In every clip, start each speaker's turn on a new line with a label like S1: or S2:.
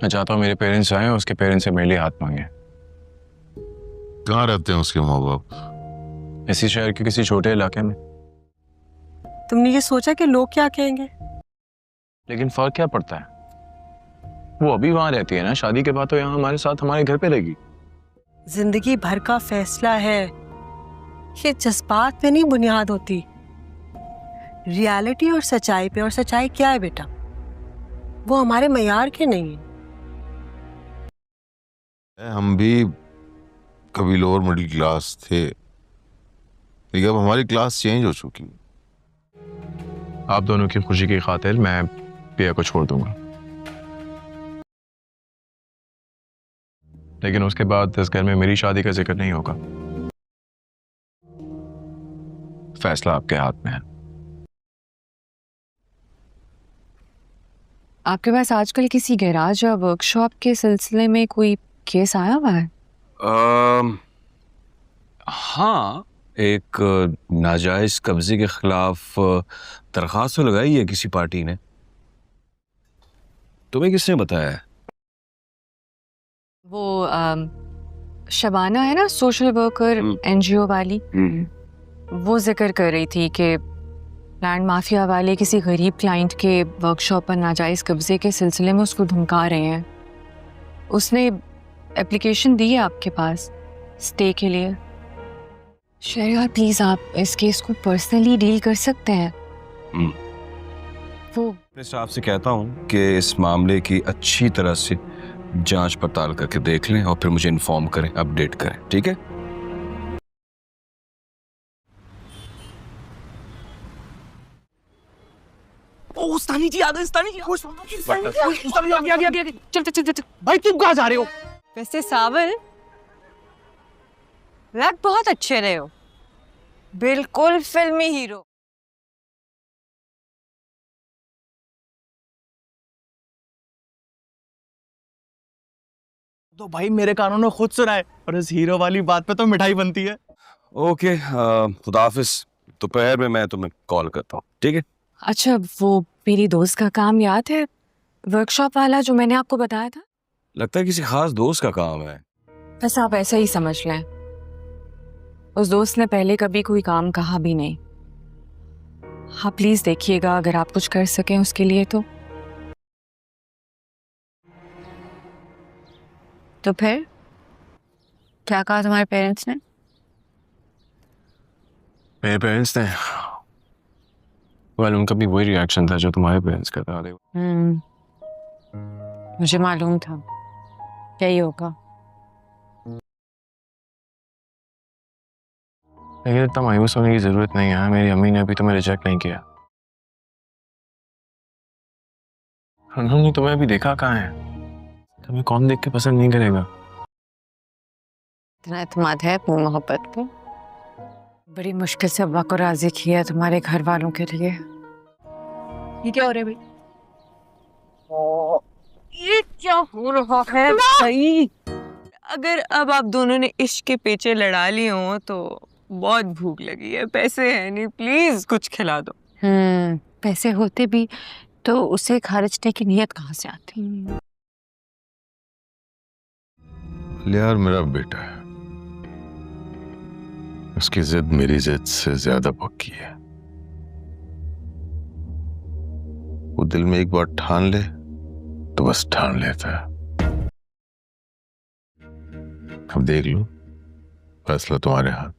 S1: मैं चाहता हूँ मेरे पेरेंट्स आए और उसके पेरेंट्स से मेरे लिए हाथ मांगे।
S2: कहाँ रहते हैं उसके माँ बाप?
S1: इसी शहर के किसी छोटे इलाके में।
S3: तुमने ये सोचा कि लोग क्या कहेंगे?
S1: लेकिन फर्क क्या पड़ता है? वो अभी वहां रहती है ना, शादी के बाद तो यहाँ हमारे साथ हमारे घर पे रहेगी।
S3: जिंदगी भर का फैसला है, ये जज्बात पे नहीं बुनियाद होती, रियलिटी और सच्चाई पे। और सच्चाई क्या है बेटा? वो हमारे मयार के नहीं है।
S2: हम भी कभी लोअर मिडिल क्लास थे, लेकिन अब हमारी क्लास चेंज हो चुकी है।
S1: आप दोनों की खुशी की खातिर मैं पिया को छोड़ दूंगा, लेकिन उसके बाद इस घर में मेरी शादी का जिक्र नहीं होगा। फैसला आपके हाथ में है।
S4: आपके पास आजकल किसी गैराज या वर्कशॉप के सिलसिले में कोई केस आया हुआ है?
S5: हाँ, एक नाजायज कब्जे के खिलाफ दरखास्त तो लगाई है किसी पार्टी ने। तुम्हें किसने बताया है?
S4: वो शबाना है ना, सोशल वर्कर, एनजीओ वाली, वो जिक्र कर रही थी कि लैंड माफिया वाले किसी गरीब क्लाइंट के वर्कशॉप पर नाजायज कब्जे के सिलसिले में उसको धमका रहे हैं। उसने एप्लीकेशन दी है आपके पास स्टे के लिए। शहरयार प्लीज आप इस केस को पर्सनली डील कर सकते हैं। वो
S5: अपने स्टाफ से कहता हूँ कि इस मामले की अच्छी तरह से जांच पड़ताल करके देख लें और फिर मुझे इन्फॉर्म करें, अपडेट करें, ठीक है?
S6: ओ उस्तानी जी आ गए, उस्तानी जी।
S4: चल चल चल चल।
S6: भाई तुम कहाँ जा रहे हो?
S3: वैसे सावल, लग बहुत अच्छे रहे हो, बिल्कुल फिल्मी हीरो।
S6: तो भाई मेरे कानों ने खुद सुना है, और इस हीरो वाली बात पे तो मिठाई बनती है।
S5: ओके, खुदा हाफिज। दोपहर में मैं तुम्हें कॉल करता हूँ, ठीक है?
S4: अच्छा, वो मेरी दोस्त का काम याद है, वर्कशॉप वाला जो मैंने आपको बताया था?
S5: लगता है किसी खास दोस्त का काम है।
S4: बस आप ऐसा ही समझ लें। उस दोस्त ने पहले कभी कोई काम कहा भी नहीं। हाँ प्लीज देखिएगा, अगर आप कुछ कर सकें उसके लिए तो फिर क्या कहा तुम्हारे पेरेंट्स ने?
S1: मेरे पेरेंट्स ने, उनका भी वही रिएक्शन था जो तुम्हारे पेरेंट्स का था।
S4: मुझे मालूम था यही होगा।
S1: लेकिन इतना मायूस होने की जरूरत नहीं है। मेरी अम्मी ने अभी तुम्हें रिजेक्ट नहीं किया। उन्होंने तुम्हें अभी देखा कहाँ है? तुम्हें कौन देख के पसंद नहीं करेगा?
S4: इतना एतमाद है अपनी मोहब्बत पे। बड़ी मुश्किल से अब्बा को राजी किया तुम्हारे घर वालों के लिए। ये क्या हो रहा है भाई?
S3: ये क्या हो रहा है भाई? अगर अब आप दोनों ने इश्क के पेचे लड़ा लिए हो तो बहुत भूख लगी है, पैसे हैं नहीं, प्लीज कुछ खिला दो।
S4: पैसे होते भी तो उसे खर्चने की नीयत कहाँ से आती?
S2: यार मेरा बेटा है, उसकी जिद मेरी जिद से ज्यादा पक्की है। वो दिल में एक बार ठान ले तो बस ठान लेता है। अब देख लो, फैसला तुम्हारे हाथ।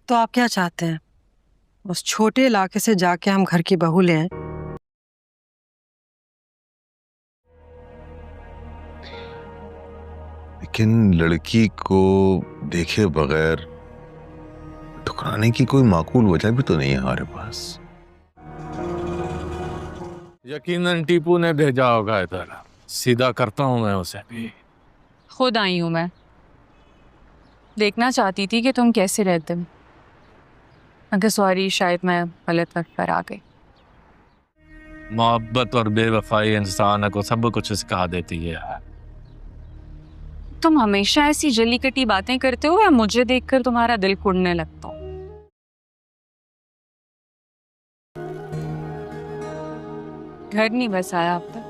S3: तो आप क्या चाहते हैं? उस छोटे इलाके से जाके हम घर की बहू ले आए?
S2: लेकिन लड़की को देखे बगैर ठुकराने की कोई माकूल वजह भी तो नहीं है हमारे पास।
S7: यकीनन टीपू ने भेजा होगा इधर। सीधा करता हूँ मैं उसे भी।
S4: खुद आई हूँ मैं, देखना चाहती थी कि तुम कैसे रहते हो। मगर सॉरी, शायद मैं गलत वक्त पर आ गई।
S7: मोहब्बत और बेवफाई इंसान को सब कुछ सिखा देती है।
S4: तुम हमेशा ऐसी जली कटी बातें करते हो या मुझे देखकर तुम्हारा दिल कुड़ने लगता हो? घर नहीं बसाया अब तक?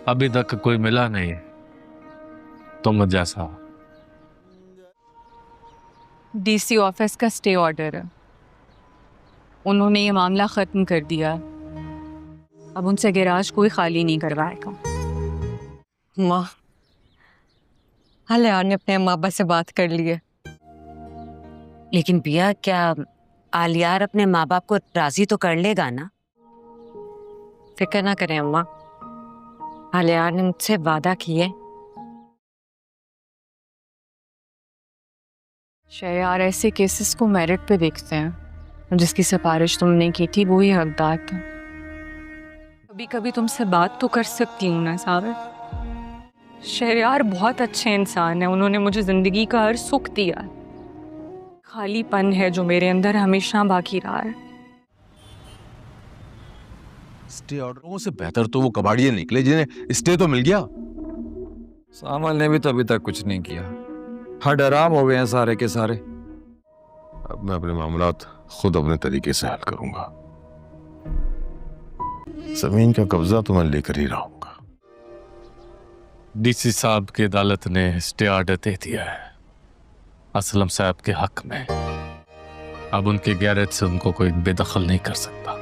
S7: अभी तक कोई मिला नहीं तुम जैसा।
S4: डीसी ऑफिस का स्टे ऑर्डर है, उन्होंने ये मामला ख़त्म कर दिया। अब उनसे गैराज कोई खाली नहीं करवाएगा।
S3: माँ, आलिया ने अपने अम्मा अब्बा से बात कर ली है।
S8: लेकिन पिया, क्या आलियार अपने माँ बाप को राजी तो कर लेगा ना?
S3: फिक्र ना करें अम्मा, आलिया ने मुझसे वादा किए।
S4: शहरयार ऐसे केसेस को मेरिट पे देखते हैं, जिसकी सिफारिश तुमने की थी वो ही हकदार था। कभी कभी तुमसे बात तो कर सकती हूँ ना साबिर। शहरयार बहुत अच्छे इंसान है, उन्होंने मुझे जिंदगी का हर सुख दिया। खालीपन है जो मेरे अंदर हमेशा बाकी रहा है।
S2: स्टे ऑर्डरों से बेहतर तो वो कबाड़िए निकले जिन्हें स्टे तो मिल गया।
S5: सामल ने भी तो अभी तक कुछ नहीं किया। हर डराम हो गए हैं सारे के सारे।
S2: अब मैं अपने मामलात खुद अपने तरीके से हल करूंगा। जमीन का कब्जा तो मैं लेकर ही रहूंगा।
S7: डीसी साहब की अदालत ने स्टे ऑर्डर दे दिया है असलम साहब के हक में। अब उनके गैरेज से उनको कोई बेदखल नहीं कर सकता।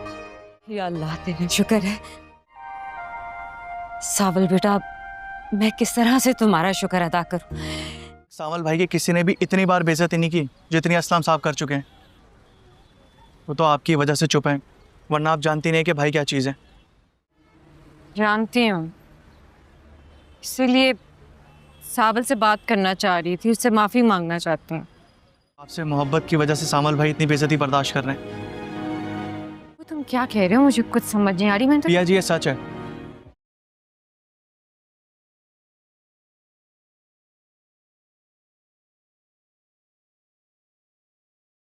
S8: या अल्लाह, तेरा शुक्र है। सावल बेटा, मैं किस तरह से तुम्हारा शुक्र अदा करूं?
S6: सावल भाई की किसी ने भी इतनी बार बेइज्जती नहीं की जितनी असलम साहब कर चुके हैं। वो तो आपकी वजह से चुप हैं, वरना आप जानती नहीं कि भाई क्या चीज़ है।
S3: जानती हूँ, इसीलिए सावल से बात करना चाह रही थी, उससे माफ़ी मांगना चाहती हूँ।
S6: आपसे मोहब्बत की वजह से सावल भाई इतनी बेइज्जती बर्दाश्त कर रहे हैं।
S3: तुम क्या कह रहे हो? मुझे कुछ समझ नहीं आ रही। मैं तो
S6: पिया जी, ये सच है।